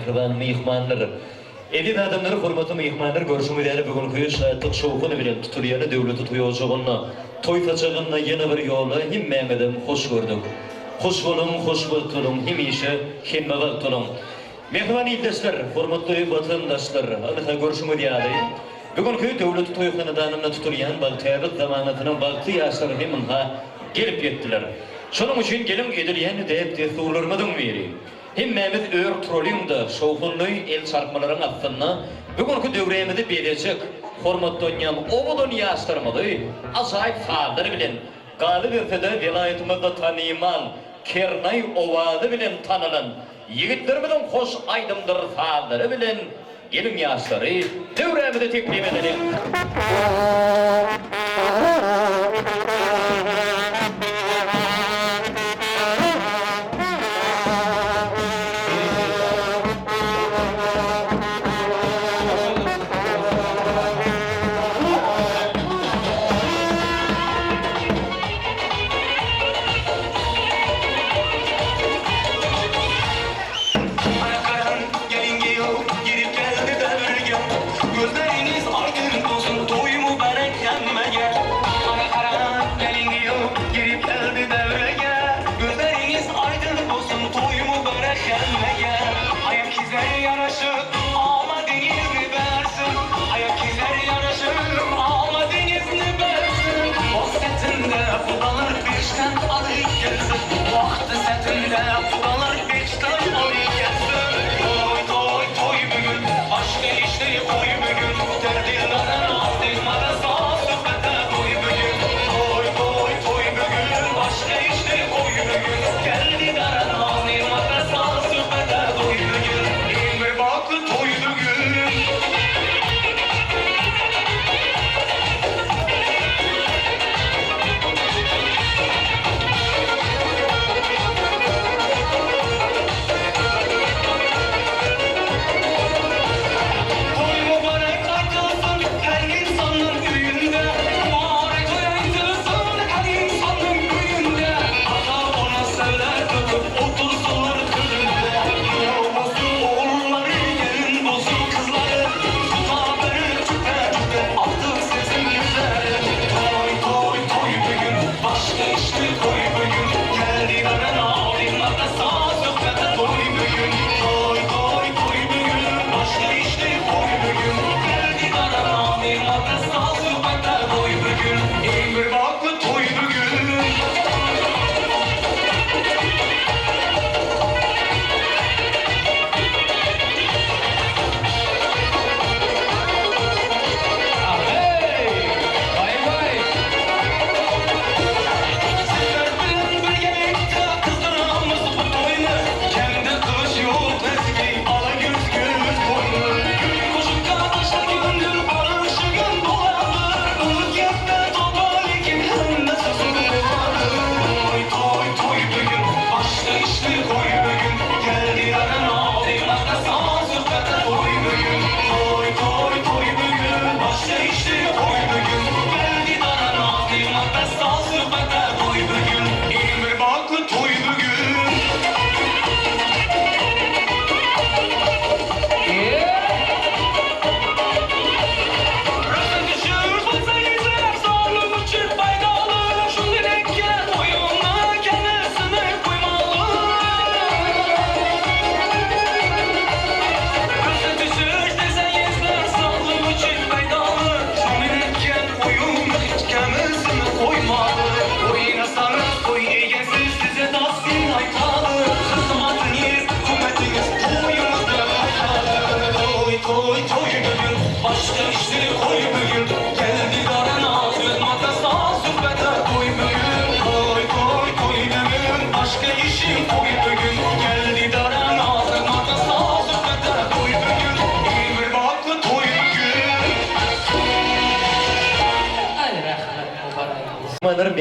mehriban mehmanlar. Edin adamları hurmatly mehmanlar görüşmeli bugünkü şahyatlyk şowuny bilen tutulýany döwleti toýajagyna, toý taçagyna ýene bir ýola himmäňeden hoş gördük. Hoş bolun, hoş bolun, hemişe himmäwagt olun. Mehriban ýurtdaşlar, hurmatly watandaşlar, anda görüşmeli ýaly. Bugünkü döwleti toýxanadanyna tutulýan bagtyarlyk zamanatynyň bagty ýaşlary hemha gelip ýetdiler. Şonuň üçin gelin edilýän däp desturlarmadan beri. Hemmemiz ör trolüňde şowgunly el çarpmalaryň atdyna bugünkü döwremizde berejek hormatlanýan obodun ýaşlarymyzy ajaýyp faýdaly bilen galyp öpede vilayatimizde tanyman Kernay owazy bilen tanylan ýigitlerimiň hoş aýdymdyr faýdaly bilen gelin ýaşlary döwremizde teklip edelim.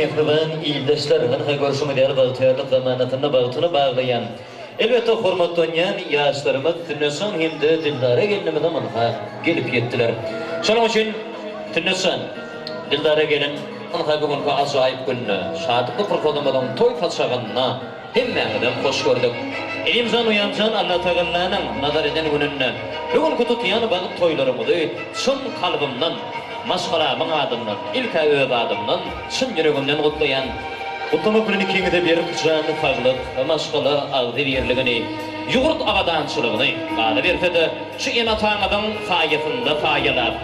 Mehriban ýurtdaşlar, hany görüşmeli ýaly bagtyarlyk zamanatyna bagtyny baglaýan. Elbetde hormatlanýan ýaşlarymyz Tünnesan hemde Dildara gelinimizde manda gelip ýetdiler. Şonuň üçin Tünnesan, Dildara gelin, manda bugünkü ajaýyp günni, şadykly programmadan toý taçagyna hemmäňeden hoş gördük. Elimizden uyancan Allah Teala'nın nazar eden gününne. Bugün kututuyan bağıt toylarımızı çın kalbimden, maşgalamın adımdan, ilk öv adımdan, çın yüreğimden kutlayan, kutlama gününü kengide berip canı faglık, maşgala ağzı yerligini, yurt avadançılığını, gala bertede şu enatağıdan fayetinde fayelap,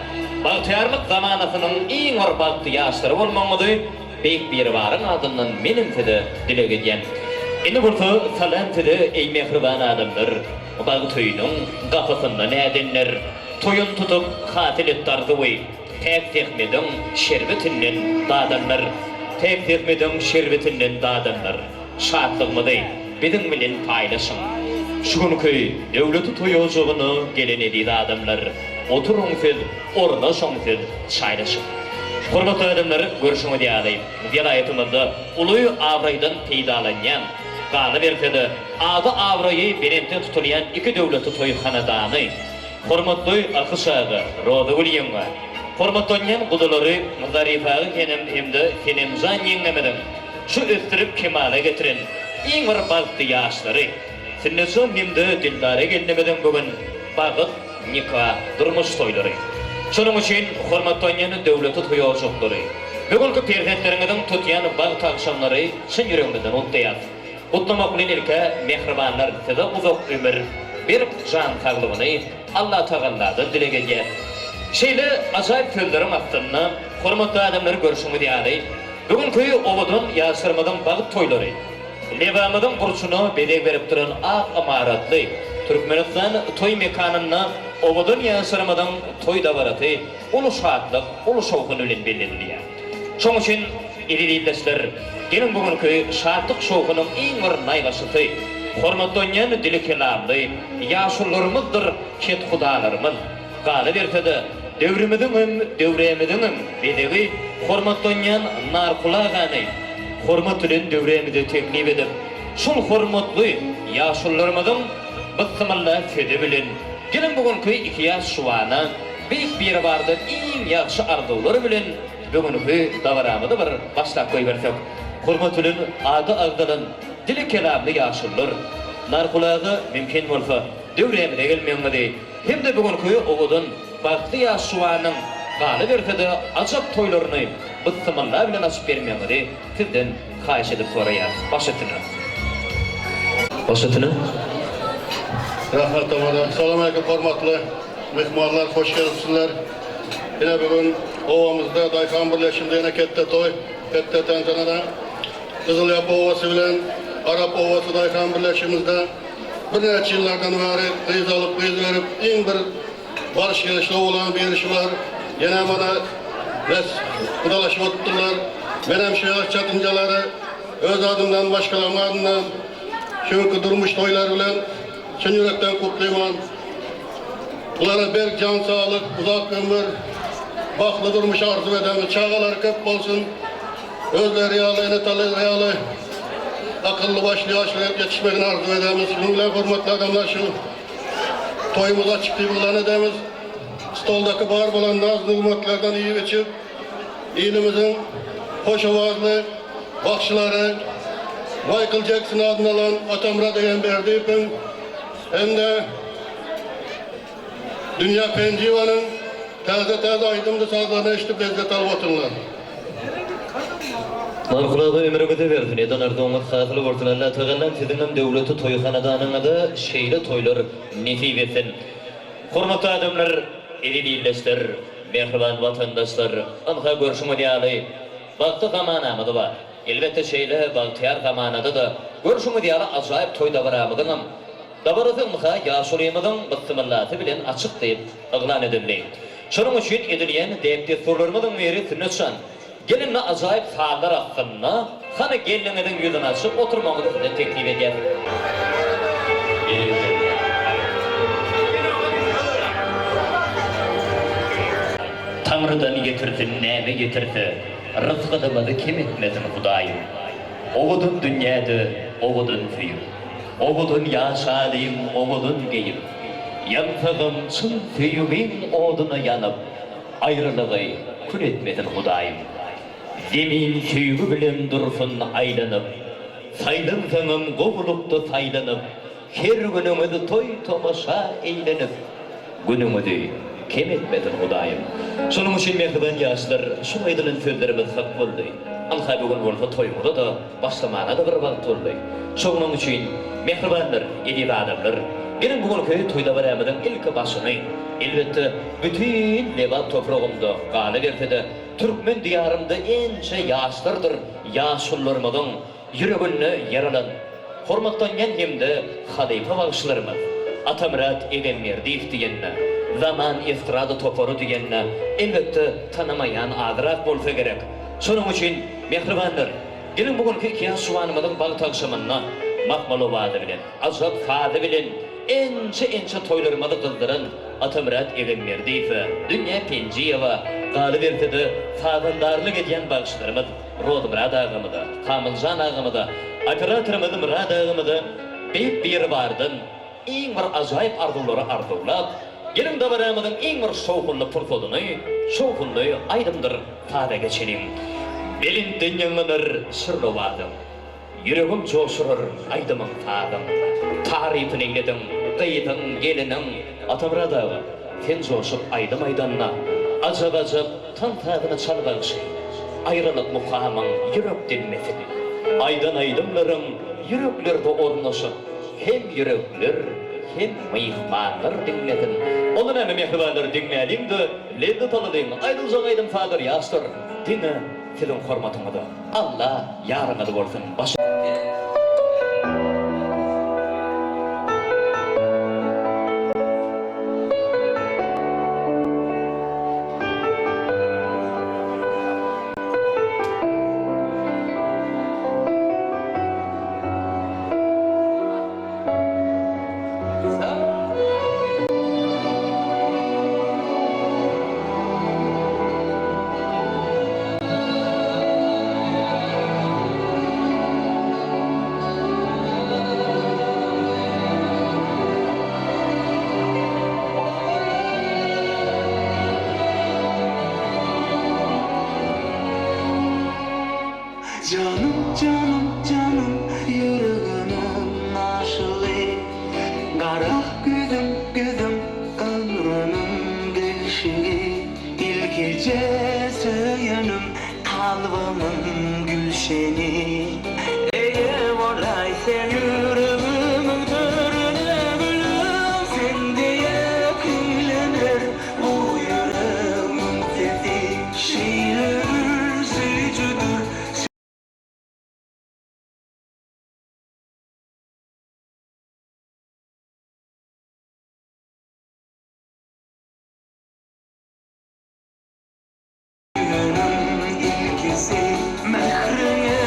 Bağtıyarlık zamanasının en orbaqtı yaşları olmamadı, beyk bir varın adından benim tede dile gediyen. Eni burtu salam tede ey mehriban adamdır. Bağı töyünün kapısında ne edenler, toyun tutup katil ettardı vay. Tek tekmedin şerbetinden dadanlar, tek tekmedin şerbetinden dadanlar. Şartlığımı dey, bedin bilen paylaşın. Şunu köy, devleti toyucuğunu gelen ediydi adamlar. Oturun fil, ornaşın fil, çaylaşın. Hormatly adamlar, görüşüňi diýaýym. Vilayatimizde Uluy Avraydan peýdalanýan, gany berkede ady Avraýy berente tutulýan iki döwleti toýhanadany. Hormatly akyşagy, Roda William'a, hormatlanýan gudalary Zarifagy hemde Kenemzan ýeňemeden şu östirip kemale getiren iň bir bagty ýaşlary. Sinneso hemde dildara gelmeden bugün bagyt nikah durmuş toylary. Şonuň üçin hormatlanýan döwleti toýaşoklary, bugünkü perzentleriňizden tutýan bagyt akşamlary çyn ýüregimden utdaýar. Utlamak bilen ilke mehribanlar size uzak ömür bir can saglygyny Allah Teala'dan dile gedýär. Şeýle ajaýyp sözlerim aslynda hormatly adamlar görüşüňi diýäler. Bugünkü owadan ýaşyrmadan bagyt toýlary, Lewamyň burçuna bedeg berip duran ak amaratly Türkmenistan toy mekanyna owadan ýaşyrmadan toy dabaraty, ulu şatlyk, ulu şowkuny bilen bellenilýär. Şoň üçin ýerliler, gelin bugünkü şatlyk şowkunyň iň bir naýlaşy, hormatlanýan dili kelamly ýaşullarymyzdyr, ket hudalarymyz. Gala bertede döwremizden bedegi hormatlanýan narkula gany, hormat bilen döwremizi teklip edip, şol hormatly ýaşullarymyzyň bıkkımalla fede bilen, gelin bugünkü iki ýaş şuwana, beýik bir barda iň ýaxşy arzuwlary bilen bugünkü dagaramyda bir başlap goýbersek, hormat bilen ady agdalan dili kelamly ýaşullar, narkulagy mümkin bolsa döwremide gelmeýärdi. Hemde bugünkü owadan bagty ýaş şuwanyň galy berkede ajap toýlaryny bıkkymalla bilen açyp bermeýärdi. Sizden haýyş edip soraýar. Başlatyny. Rahmetli Salam aleyküm hormatly mehmanlar, hoş gelipsizler. Yine bugün ovamızda Daykan birleşimde yine kette toy, kette tantanada Kızılyapı Ovası bilen Arap Ovası Daykan birleşimizde bir neçe yıllardan beri kıyız alıp kıyız verip en bir barış gelişli olan bir işi var. Yine bana kudalaşıp oturttular. Benim şehir çatıncaları öz adımdan başkalarının adından çünkü durmuş toylar bilen çın yürekten kutlayman. Bunlara berk can sağlık, uzak ömür, baklı durmuş arzu edemiz, çağalar köp olsun. Özleri yağlı, enetalı yağlı, akıllı başlı yaşlı yetişmekini arzu edemiz. Bununla hürmetli adamlar şu toyumuza çıktığımızdan edemiz. Stoldaki bağır bulan nazlı hürmetlerden iyi geçip, ilimizin hoş avazlı bakışları, Michael Jackson adını alan Atamra deyen berdiyipin, hem de Dünya Pencivan'ın taze aydımlı sazlarını eşitip lezzet alvatınlar. Narkulagy ömrüňizi bersin, edan ardyňyz hasyly bolsun. Allah Teala siziň döwleti toýhanadanyňyza şeýle toýlar nesip etsin. Hormatly adamlar, ýerliler, mehriban watandaşlar, amha görüşüňi diýäli. Bagty zamanamyz bar. Elbette şeýle bagtyar zamanada da görüşüňi diýäli ajaýyp toý dabaramydyň. Dabaratymyza ýaşulymyzyň bıkkymlaty bilen açyk diýip aglan edildi. Şonuň üçin edilýän depde sorularymyzyň biri tünetşan. Gelinle ajaýyp sağlar hakkında, hana gelinlerin yüzünü açıp oturmaňyzy size teklip edýär. Tanrıdan getirdin, näme getirdi? Rızkydymyzy kim etmedin Hudaýym? Owudun dünýäde, owudun süýüp. Owudun ýaşadym, owudun geýip. Ýansagym çyn süýümiň oduna ýanyp, aýrylygy kül etmedin Hudaýym. Zemin süýgü bilen dursun aýlanyp, saýlansaňam gowulukda saýlanyp, her günümüzü toy tomaşa eğlenip günümüzü kem etmedin Hudayım. Şunun için mehriban yaşlar, şu aydının sözlerimiz hak oldu. Alhay bugün olsa toyumuda da başlamana da bir vaqt oldu. Şunun için mehribanlar, edip adamlar, gelin bugün köy toyda varamıdan ilk başını, elbette bütün levat toprağımda, gale vertede, Türkmen diyarımda ence yaşlardır, yaşullarımızın yüreğini yaralan, hormaktan yengemde halife bağışlarımız, Atamrat Egenmerdiyev diyenine, zaman iftiradı toporu diyenine, elbette tanımayan adrak bolsa gerek. Şunun için mehribanlar, gelin bugünkü iki suvanımızın bağ takşımına, makmalı vadı bilen, azap fadı bilen, ence toylarımızı kıldıran Atamrat Egenmerdiyev, Dünya Penciyeva, Galip Ertede, fadandarlık ediyen bağışlarımız, Rodmurad ağamıda, Kamılcan ağamıda, operatörümüz Murad ağamıda, bir vardın, en bir acayip arzuları arzulap, gelin davarımızın en bir şokunlu fırsatını, şokunlu aydımdır fada geçelim. Belin dünyanınır sırrı vadım, yüreğim coşurur aydımın fadım, tarifini eyledim, kıyıdın gelinin, Atamurad ağa, sen coşup aydım aydanına, acab tan tadını çalgağışı, ayrılık mukamın yürek dinmesini, aydan aydımlarım yüreklerde ornaşıp, hem yürekler hem mihmanlar dinledin. Onun hem mihmanlar dinleyelim de lezzet alalım. Aydılcan aydım fadır yaştır. Dinle senin hormatını da. Allah yarına da olsun. Canım canım canım yüreğimin aşığı, kara gözüm ömrümün gülşüğü, ilk gece söyünüm kalbimin gülşeni. Ey olay sen yüreğimin törüne gülüm, sen diye küllenir bu yüreğimin sesi, şiir sücüdür. Mehrine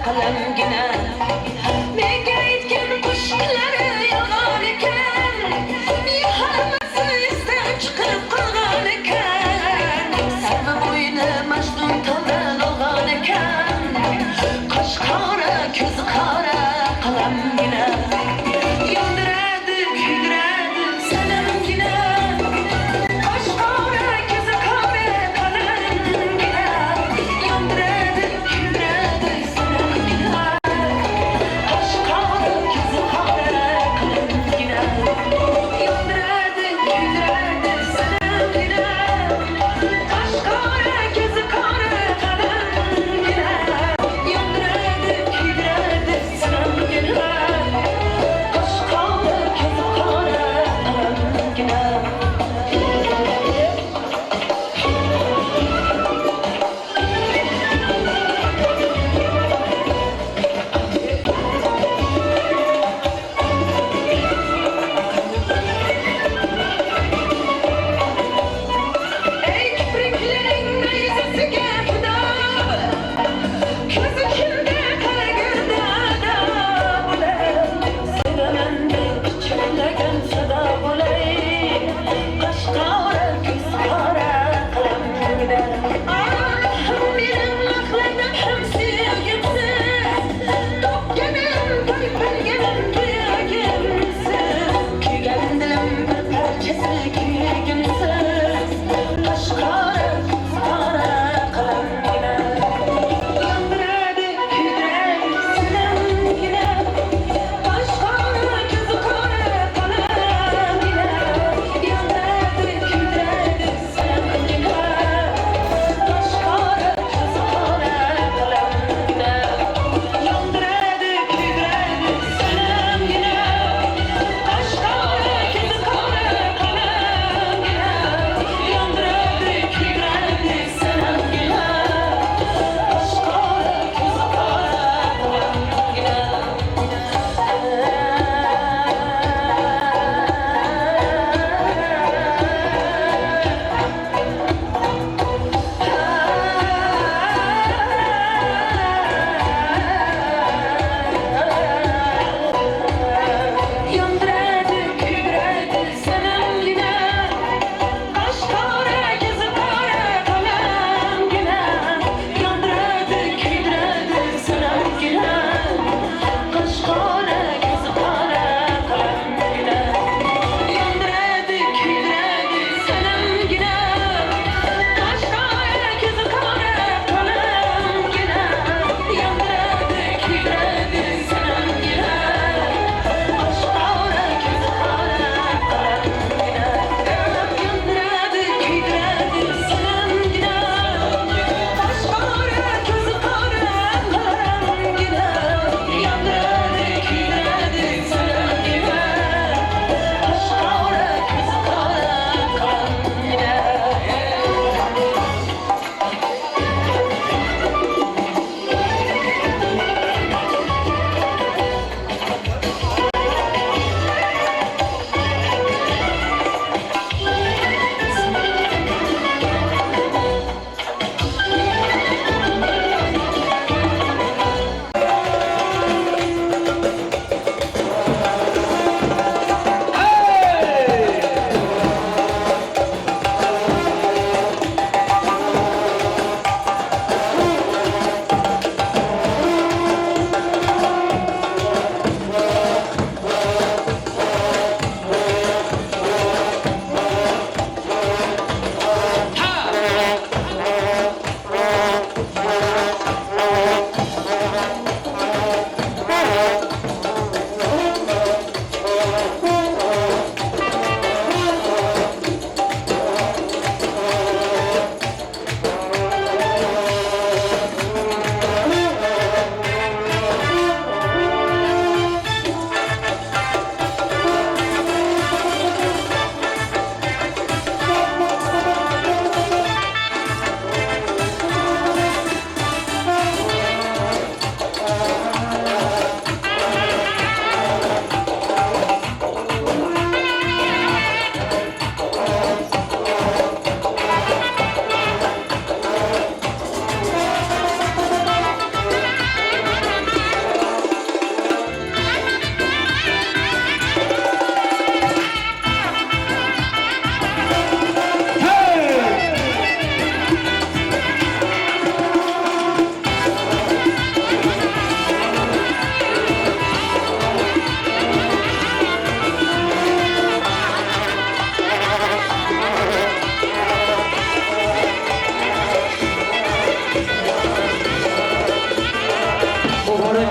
kalemgine Mege itken kuşları yalan iken Yihalması isten çıkıp kalgan iken Sevme boyunu Mecnun talan olgan iken Kaş kara, köz kara kalemgine Yandırardı, küldürardı senemgine Kaş kara, köz kara kalemgine Yandırardı, küldürardı senemgine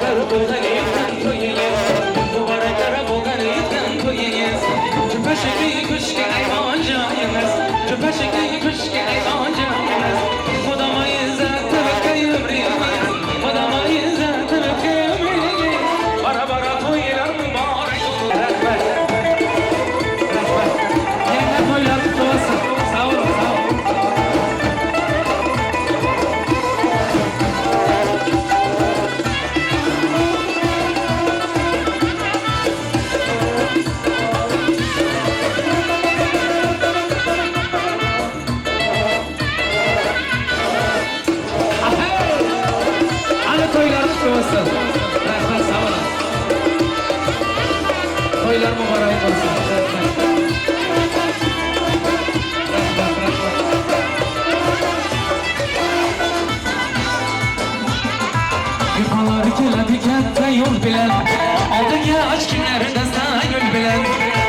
Mübarekler bulgan yetken toyuyuz Mübarekler bulgan yetken toyuyuz Tüpeşikli kuşki ayvancayız Tüpeşikli kuşki ayvancayız Mudamayız tırıkkı yümriyimiz Mudamayız tırıkkı yümriyimiz Bara bara toylar mübarek Rahmet Yine toylar kutlu olsun Sağ olun sağ olun Toylar kutlu olsun. Rahmet sağ olun. Toylar mübarek olsun. Yukarıları keledi kette yol bilen Aldık ya aç günleri desta yol bilen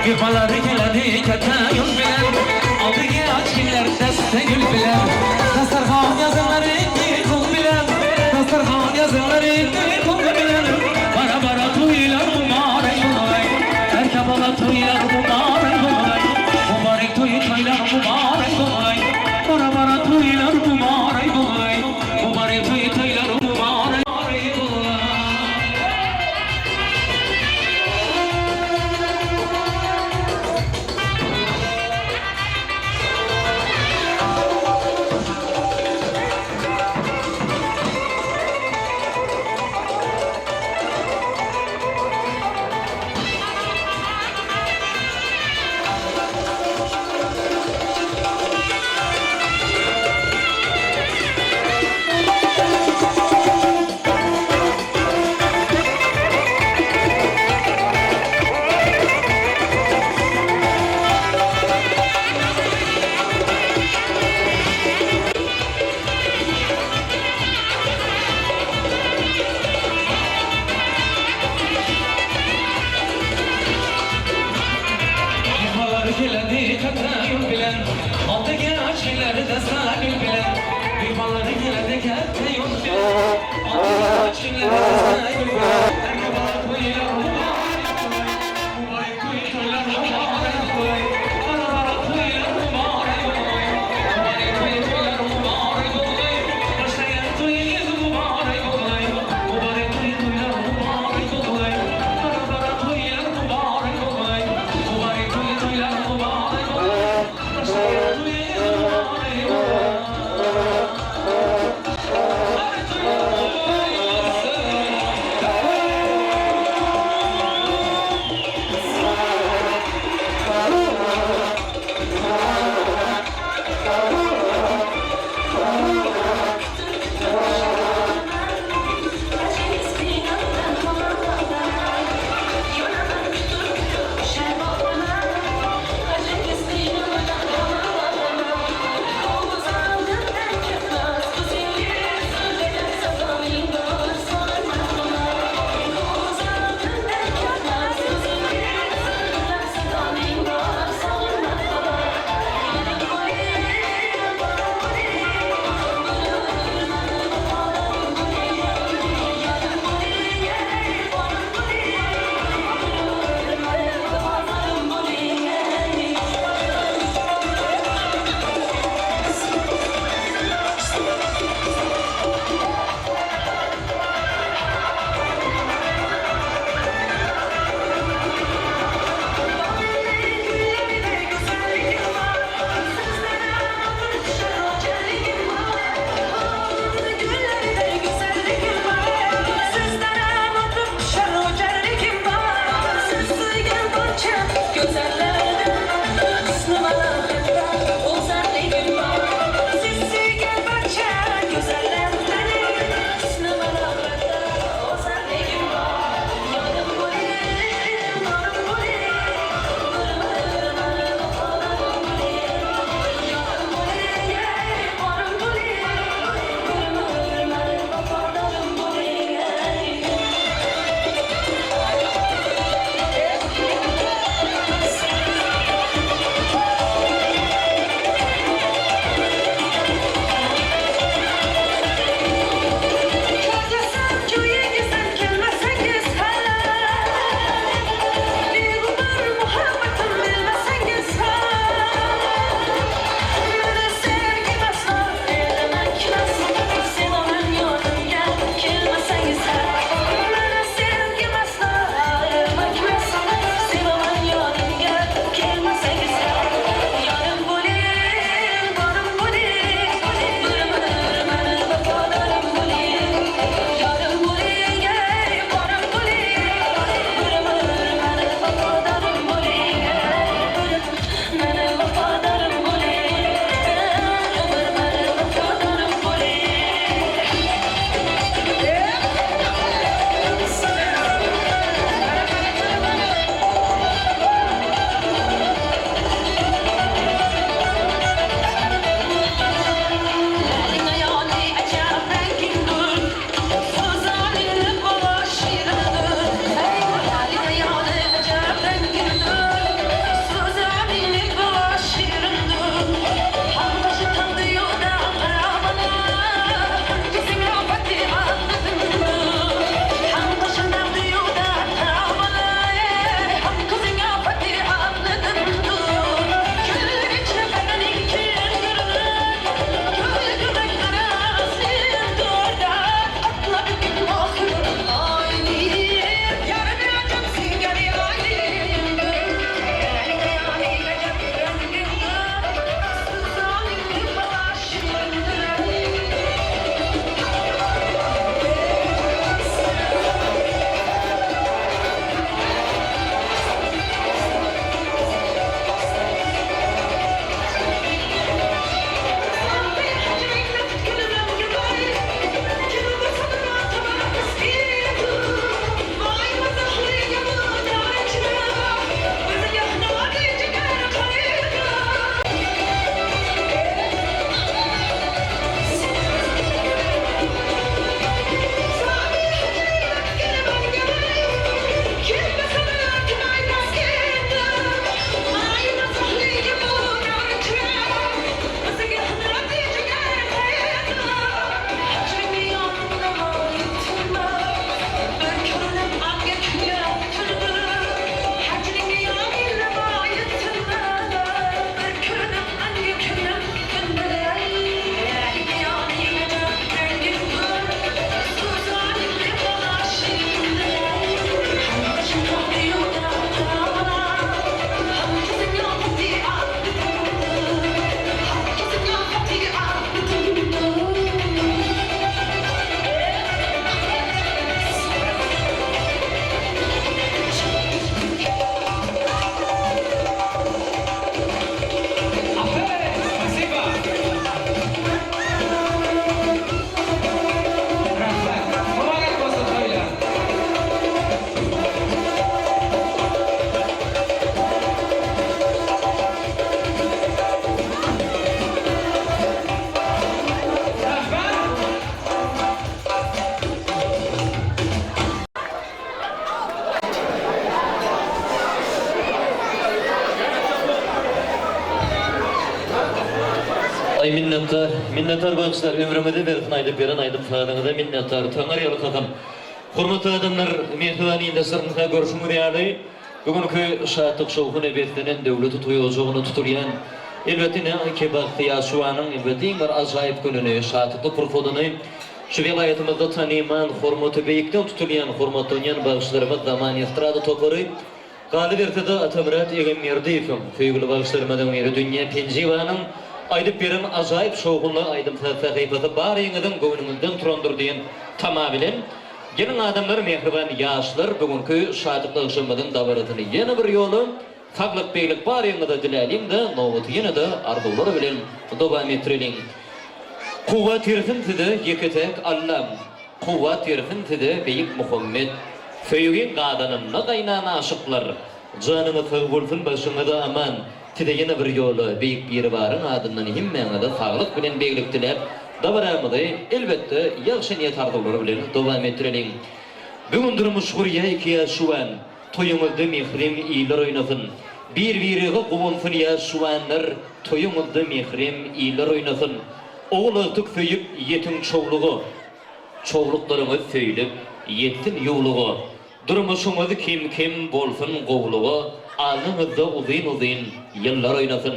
Yukarıları keledi kette yol bilen Aldık ya aç günleri desta yol bilen Dastarhan yazıları kul bilen Dastarhan yazıları kul bilen Bara bara toylar mübarek olay Erkek bala toylar mübarek olay Mübarek toylar mübarek olay Bara bara toylar mübarek olay Mübarek toylar mübarek olay Ay minnettar bağışlar, ömrümde berkin aydıp veren aydım sağlığına da minnettar. Tanar yalı kakam. Hurmatlı adamlar, mehrivaniyinde sırrınıza görüşümü değerli. Bugünkü şahatlık şovkun ebetlenen devleti tuyucuğunu tutulayan, elbette ne kebak tiyasuanın elbette var acayip gününü, şahatlıklı profodunu, şu vilayetimizi tanıyan, hurmatı beyikten tutulayan, hurmatlanan bağışlarımız zaman yastıradı topları, Galip ertede Atamrat Egem Yerdeyfim, Feygül bağışlarımızın yeri dünya pencivanın, aydıp verin acayip şovkunla aydım sayfası bar yengeden gönlümüzden turandır diyen tamamen gelin adamlar mehriban yaşlar bugünkü şahatlıklı ışınmadın davaratını yeni bir yolu faklık beylik bar yengede dilelim de novutu yine de arduları bilen devam ettirelim. Kuvvet yerfin tide yeketek Allah'ım, kuvvet yerfin tide Beyik Muhammed, Feyyugin qadanımna qaynana aşıklar, canını tığbulfun başına da aman, tide yine bir yolu beyik bir varın adından himmene de sağlık bilen beylik dilep, davaramıda elbette yaxşı niyet arduları bilen devam ettirelim. Bugün durmuş hurya iki yaşuan, toyumuzda mihrim iyiler oynasın. Bir quvunfun yaşuanlar, toyumuzda mihrim iyiler oynasın. Oğul ıhtık föyüp yetin çoğluğu, çoğluklarımız söylüp yettin yoluğu. Durmuşumuz kim bolsun qoğluğu, alnımızda uzun yıllar oynasın.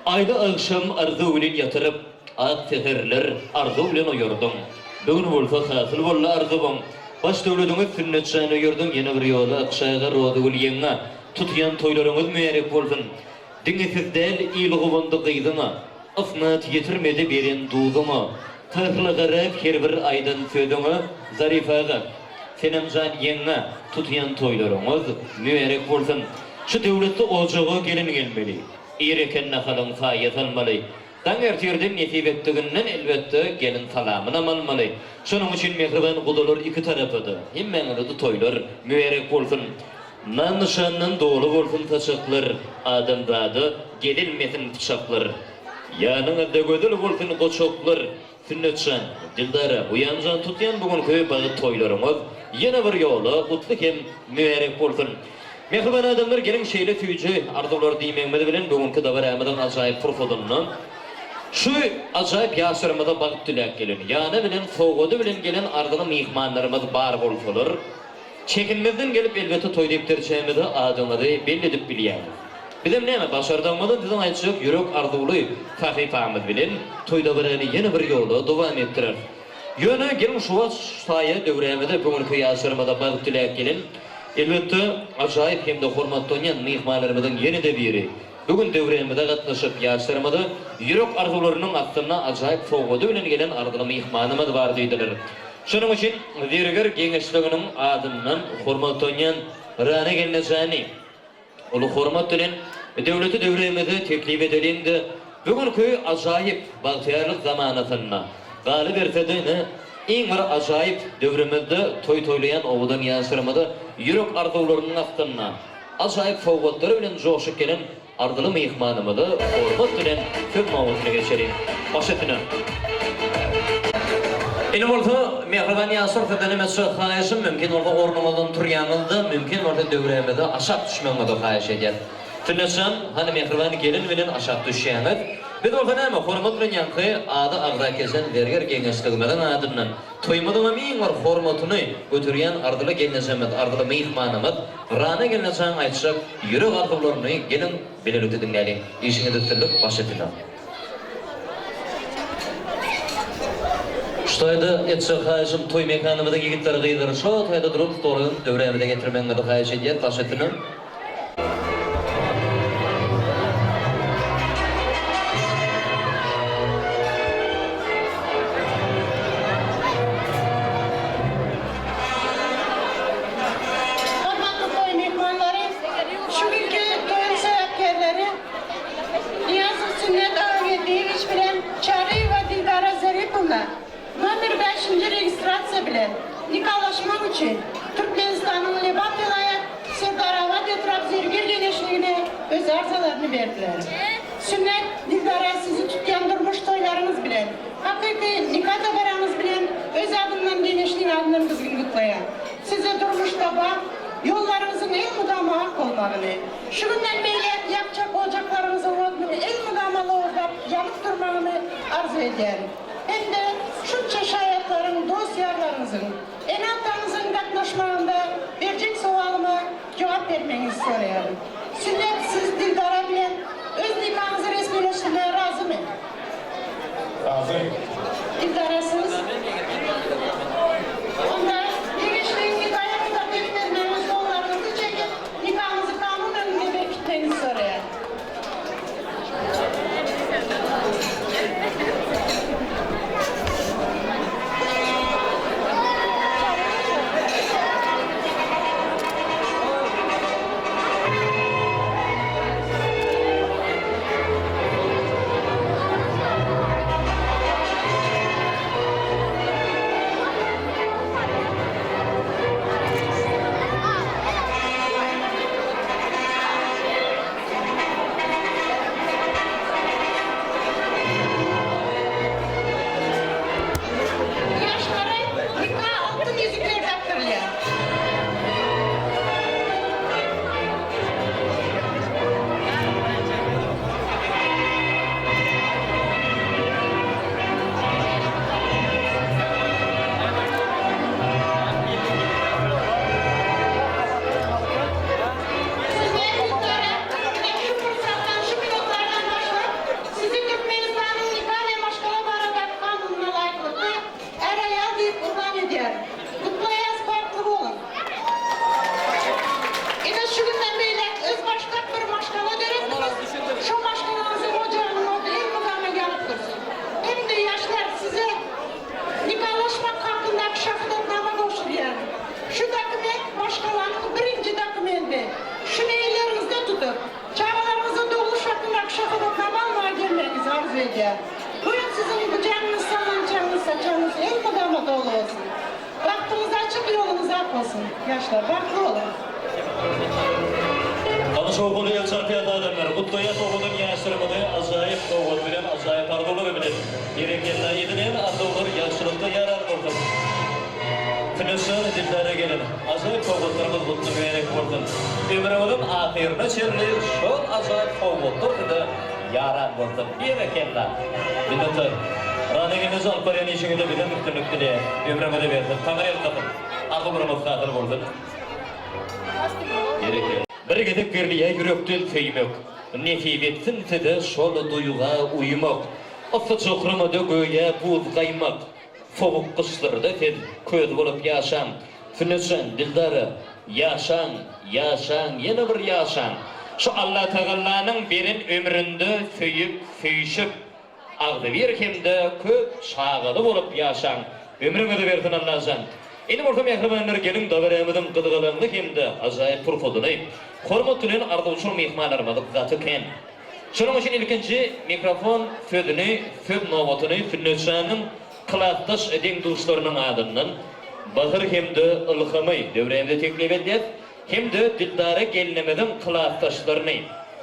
Ayda akşam arzu ulen yatırıp, at seherler arzu ulen uyurdum. Bugün bolsa hasıl bolla arzubum. Baş devletimiz sünnetçayını uyurdum, yeni bir yolu akşaya roğdu ulyenga. Tutuyan toylarımız müerek bolsun. Dinisiz del il gubandı qıydına. Isnat yetirmedi berin duğduma. Tırlı garip her bir aydan södüğü zarifaga. Senemcan yenga tutuyan toylarımız müerek bolsun. Şu devletli ocağı gelin gelmeli. İreken nakalın fayet almalı. Dan ertirden nesip ettiğinden elbette gelin salamına almalı. Şunun için mehriban kudular iki tarafıdır. Himmenli toylar müerek bolsun. Nanışanın doğulu bolsun taşaklar. Adamdadı gelilmesin bıçaklar. Yanыңızda gödül bolsun koçoklar. Sünnetçan, dildara, uyancan tutyan bugün köy bağı toylarımız. Yine bir yolu, kutlu hem müerek bolsun. Mehriban adamlar gelin şeyle tüyücü arzular diymemedi bilen bugünkü davaramadan acayip profodundan. Şu acayip yaşlarımıza bakıp tülek gelin. Yani bilen soğudu bilen gelin ardına mihmanlarımız bar bolsulur. Çekinmezden gelip elbette toy deyip tercihimizi adımızı belli edip biliyemiz. Bizim neyme başardığımızdan bizden aytacak yürek arzulu fakifamız bilen toyda bireni yeni bir yolu devam ettirir. Yöne gelin şu sayı devremede bugünkü yaşlarımıza bakıp tülek gelin. Elbette acayip hem de hormatlanan mihmanlarımızın yeni de biri. Bugün devremede katlaşıp yaşlarımızda yürek arzularının aklına acayip soğudu bilen gelen ardılı mihmanımız var deydiler. Şunun için verger gençliğinin adından hormatlanan rana gelmesini, olu hormat dilen devleti devremede teklif edelim de bugünkü acayip bahtiyarlık zamanatına galip ertediğini en bir acayip devremede toylayan oğudan yaşlarımızda yürek arzularının aklına acayip soğukları bilen coşup gelen ardılı mihmanımızı hormat dilen tüm mavutuna geçelim. Başetine. Benim orada mehriban yaşlar denemesi xahişim mümkün orada ornumuzdan turyanızda mümkün orada devremede aşağı düşmemede xahiş eder. Sünnetçan hani mehriban gelin bilen aşağı düşýäňiz. Biz orada näme hormat bilen ýanky adı agda kesen berger geňeşligimizden adından toýmadan amin var hormatyny götürýän ardyly geňeşemet ardyly mehmanymyz rana gelneçän aýtsak ýürek arzuwlaryny gelin bilen ötediňleri işiňizde türlük başetine. Şoýda etse xaýşym toy mekanymyzda gigitler gyýdyr. Şo toýda durup storyny döwremede getirmegini xaýş edýär başetine. Номер 5. registratsiya bilen nikalaşmak için Türkmenistan'ın Lebat vilayet Serdarabad etraf zergir genişliğine öz arzalarını verdiler. Sünnet, dildara sizi tutyan durmuş toylarınız bilen, hakiki nikah dabaranız bilen öz adından genişliğin adından kızgın kutlayan. Size durmuş taba, yollarınızın el mudama hak olmalı. Şu günden beri yapacak ocaklarınızın rodunu el mudamalı orada yanıp durmağını arzu ederim. Hem de şunca şayetlerin, dosyalarınızın, enatanızın yaklaşmağında verecek sualıma cevap vermenizi soruyorum. Sünnet siz Dildar'a bilen öz nikahınızı resmileştirmeye razı mı? Razı. Dildar'a siz? Onda girişliğin nikahına benim vermeniz yollarınızı çekip nikahınızı kanun önünde bekletmenizi soruyorum. Yaşlara nikah altın yüzükler taktırılıyor. Sizler Dildar'a şu fırsattan, şu pilotlardan başlayıp sizin Türkmenistan'ın nikah ve maşgala barakat kanununa layıklıkla erayal deyip kurban ediyorum. Kutlayaz farklı olun. Yine şu günden böyle öz başkat bir maşgala dörettiniz. Şu maşgalanızın ocağının o değil mukama yanıp dursun. Hem de yaşlar size nikahlaşmak hakkındaki şahıdatnama koşuluyor. Şu doküment maşgalanın birinci dokumenti. Şunu ellerinizde tutup, çağlarınızın doğuş hakkındaki şahıdatnama almaya gelmenizi arzu ediyor. Buyurun sizin bu canınız, salancanınız, saçanız el mukama dolu olsun. Baktığınız açık yolunuz ak olsun. Yaşlar, baklı olun. Ana soğukunu yalçar piyada adamlar, kutluya soğukunun yaşırımını azayip soğuk bilen, azayip ardolu bilen, gerekenler yedilen ardolur yaşırımda yarar oldu. Fınırsın Dildar'a gelin, azayip soğuklarımız mutlu vererek vurdun. Ömrümün ahirine çerli, şol azayip soğuklar da yarar vurdun. Gerekenler. Minnettar. Raneginiz alparyan işini de bilen müftünlük dile, ömrüme de verdin. Tanrı'ya kapın. Ardolurumuz kadir vurdun. Gerekenler. Bir gidip birliğe yürekten feymek, nefibettin tede şol duyuğa uyumak, affı çokrımada göğe buğd kaymak, fobuk kışlarda ted köd bolup yaşan, Fünösen Dildar'a, yaşan, yaşan, yine bir yaşan. Şu Allah Teala'nın berin ömründe föyüp, föyüşüp, ağdı bir kimde köp çağılı bolup yaşan, ömrünü de verdin Allah'tan. Enim orta mehribanlar gelin davaramadım qıdığalanlı hemde azayip purfodunayım. Hormat bilen ardavçul mehmanlarımızı zatı ken. Şunun için ilkinci mikrofon födünü, föd novatını Fünösen'in kılatdaş edin dostlarının adından Bahır hemde ılgımay devremde teklif edilip hemde Dildar'a gelinemeden kılatdaşlarını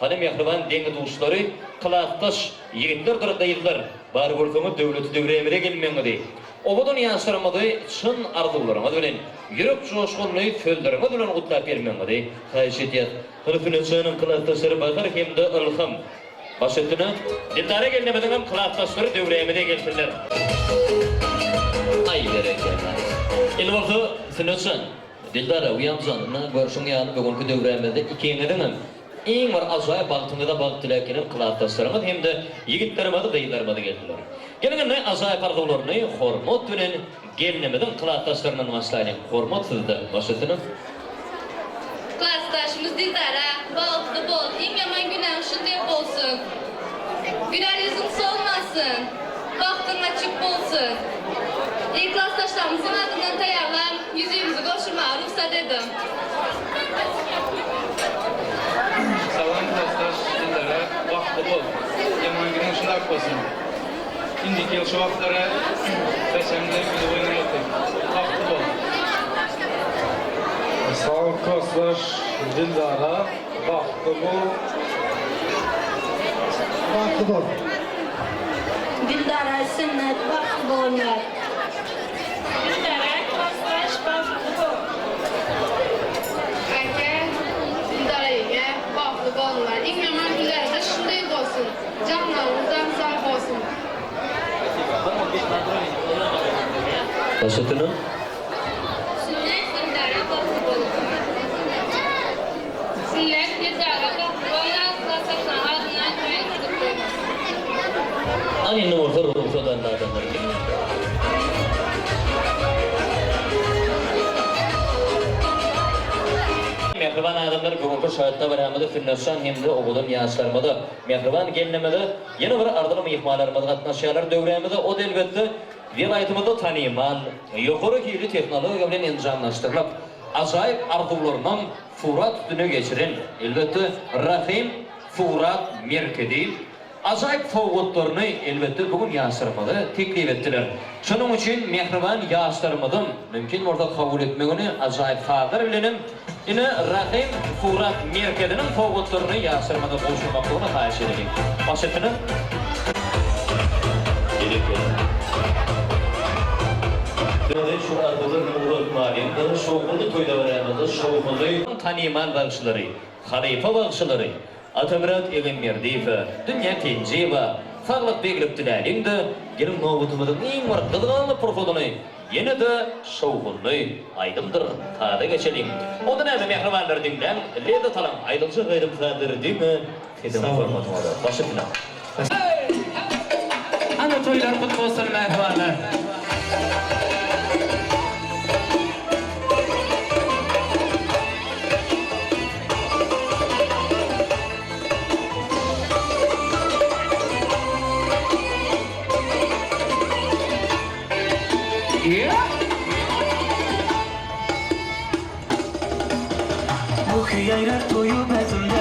Hani mehriban dengi dostları kılatdaş yigitler kırıkdaydılar. Bari bolsama devleti devremede gelmengedi. Obadan yansıramadı çın arzularıma bilen yürek coşkunluğu földürüme bilen utlap vermengedi. Kayiş etiyat. Hını Fünösen'in kılatdaşları Bahır hemde ılgım. Başetini Dildar'a gelinemeden hem kılatdaşları devremede geldiler. Ay berekeler. El vaqti Fünösen Dildar'a uyamzanını görüşün yanı bugünkü devremede ikiyinledin en var azaya baktığında da baktı lakinin kılatdaşlarımız hem de yigitlerime de dayılarıma da geldiler. Gelin ne azaya pardolarını hormat bilen gelinemeden kılatdaşlarının maslayın. Hormat sizde başetini. Klassdaşımız Dildar'a balıklı bol, en yaman günah şunday olsun. Güler yüzün solmasın, baktın açık olsun. Klassdaşlarımızın adından tayarlan, yüzüğümüzü koşurmaya ruhsat edim. Salam klassdaş Dildar'a vaxtı bol, yaman günün şundak olsun. İndiki yıl şu vaxtlara seçimde güzel oynayalım. Vaxtı bol. Sağ klassdaş Dildar'a vaxtı bol. Vaxtı bol. Dildar'a sünnet vakti bolmaz. Dildar'a klassdaş vakti bol. Aka, Dildar'a yenge, baktı bollar. En yaman günler de şunday olsun. Canlarımızdan Başetini? Sünnet dildara baklı bol. Sünnet dildara baklı bol. Aslasına adına köyün tutuklu. Anne orta ruhsadan adamlar kim? Mehriban adamlar bugünkü şahitta baramadı Finnashan hemde oğulun yaşlarmada mehriban gelinmede yana bir ardılı mehmanlarımız katnaşyalar dövremede o elbette vilayetimizi tanıyman yukarı kiyili teknoloji bilen enjamlaştırılıp acayip arzularından furat üstüne geçirin elbette Rahim Furat Merkedi acayip fawwatlarını elbette bugün yaşlarmada teklif ettiler. Şunun için mehriban yaşlarımızın mümkün orada kabul etmegini acayip fazla bilenim. Yine Rahim Furat Merkedi'nin fawwatlarını yaşlarmada koşulmaklığını xahiş edelim. Başetini? Gelip şu ardılar Murat Malim'de şovkunu toyda veremedi, şovkunu tanıman bağışları, halife bağışları, Atamurat Egenmerdiyev, Dünya Kenjeva, Faglat Beglip Tilaling'de gelin novutumuzun en var kılgınlı profilini yine de şovkunu aydımdır, tada geçelim. Ondan hemen mehribanlar dinlen, lede talan aydılcı gayrımzadır değil mi? Kedim formatımada, başı filan. Ana toylar kutlu olsun mehribanlar. Bu hüyeyler toyu bezimde